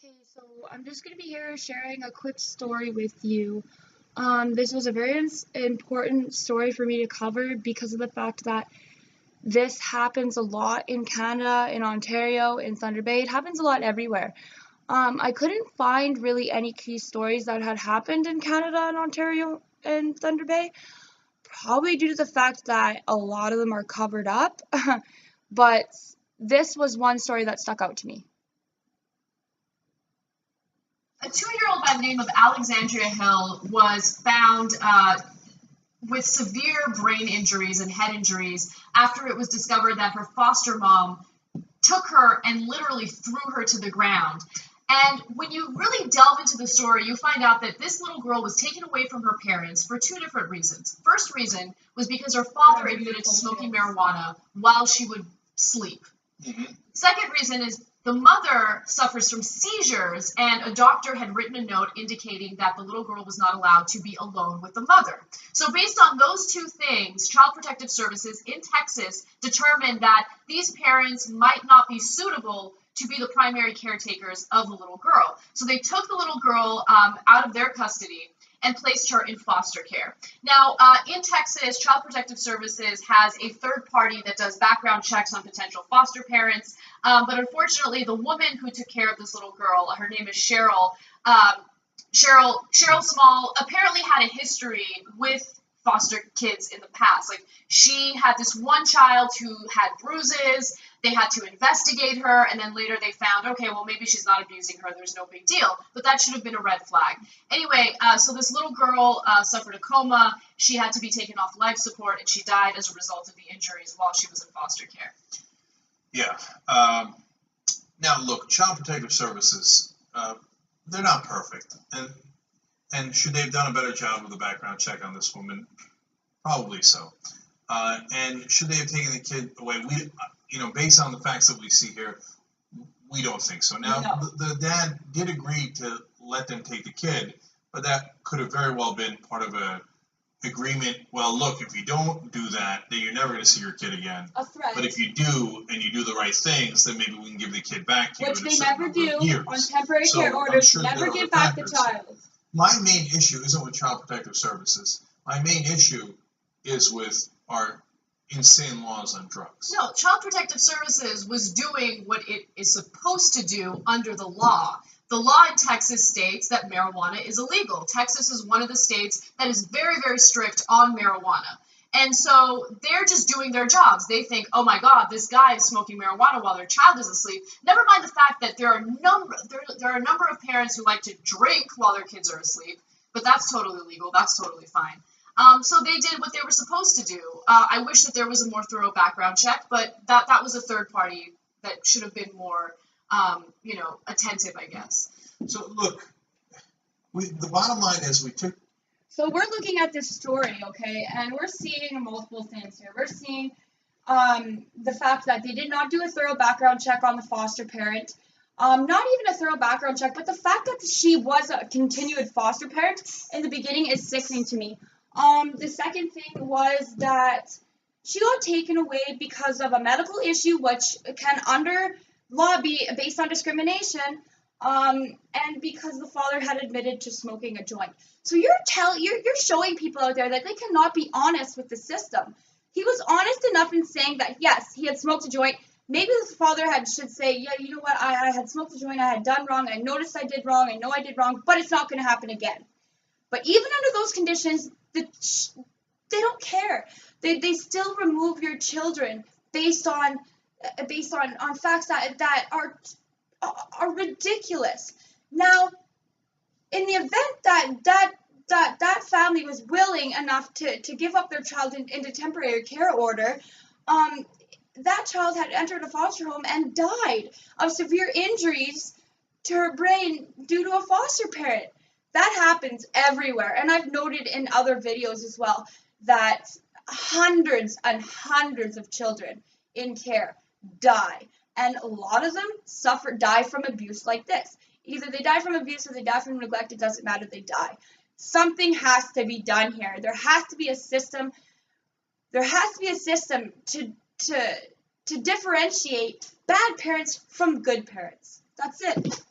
Okay, so I'm just going to be here sharing a quick story with you. This was a very important story for me to cover because of the fact that this happens a lot in Canada, in Ontario, in Thunder Bay. It happens a lot everywhere. I couldn't find really any key stories that had happened in Canada and Ontario and Thunder Bay, probably due to the fact that a lot of them are covered up, but this was one story that stuck out to me. A 2-year-old by the name of Alexandria Hill was found with severe brain injuries and head injuries after it was discovered that her foster mom took her and literally threw her to the ground. And when you really delve into the story, you find out that this little girl was taken away from her parents for two different reasons. First reason was because her father admitted to smoking marijuana while she would sleep. Second reason is the mother suffers from seizures, and a doctor had written a note indicating that the little girl was not allowed to be alone with the mother. So based on those two things, Child Protective Services in Texas determined that these parents might not be suitable to be the primary caretakers of the little girl. So they took the little girl out of their custody and placed her in foster care. Now, in Texas, Child Protective Services has a third party that does background checks on potential foster parents, but unfortunately, the woman who took care of this little girl, her name is Cheryl, Cheryl Small, apparently had a history with foster kids in the past. Like, she had this one child who had bruises. They had to investigate her, and then later they found, okay, well, maybe she's not abusing her. There's no big deal. But that should have been a red flag. Anyway, so this little girl suffered a coma. She had to be taken off life support, and she died as a result of the injuries while she was in foster care. Yeah. Now, look, Child Protective Services, they're not perfect. And should they have done a better job with the background check on this woman? Probably so. And should they have taken the kid away? Based on the facts that we see here, we don't think so. Now, the dad did agree to let them take the kid, but that could have very well been part of a agreement. Well, look, if you don't do that, then you're never going to see your kid again. A threat. But if you do, and you do the right things, then maybe we can give the kid back to you. Which they never do on temporary care orders. Sure never give back the child. My main issue isn't with Child Protective Services. My main issue is with our insane laws on drugs. No, Child Protective Services was doing what it is supposed to do under the law. The law in Texas states that marijuana is illegal. Texas is one of the states that is very, very strict on marijuana. And so they're just doing their jobs. They think, oh my God, this guy is smoking marijuana while their child is asleep. Never mind the fact that there are a number of parents who like to drink while their kids are asleep, but that's totally legal. That's totally fine. So they did what they were supposed to do. I wish that there was a more thorough background check, but that was a third party that should have been more, attentive, I guess. So look, the bottom line is we took. So we're looking at this story, okay, and we're seeing multiple things here. We're seeing the fact that they did not do a thorough background check on the foster parent. Not even a thorough background check, but the fact that she was a continued foster parent in the beginning is sickening to me. The second thing was that she got taken away because of a medical issue, which can under law be based on discrimination, and because the father had admitted to smoking a joint. So you're showing people out there that they cannot be honest with the system. He was honest enough in saying that, yes, he had smoked a joint. Maybe the father should say, yeah, you know what, I had smoked a joint, I had done wrong, I noticed I did wrong, I know I did wrong, but it's not going to happen again. But even under those conditions, they don't care. They still remove your children based on facts that are ridiculous. Now, in the event that family was willing enough to give up their child into temporary care order, that child had entered a foster home and died of severe injuries to her brain due to a foster parent. That happens everywhere, and I've noted in other videos as well that hundreds and hundreds of children in care die, and a lot of them die from abuse like this. Either they die from abuse or they die from neglect. It doesn't matter, they die. Something has to be done here. There has to be a system. There has to be a system to differentiate bad parents from good parents. That's it.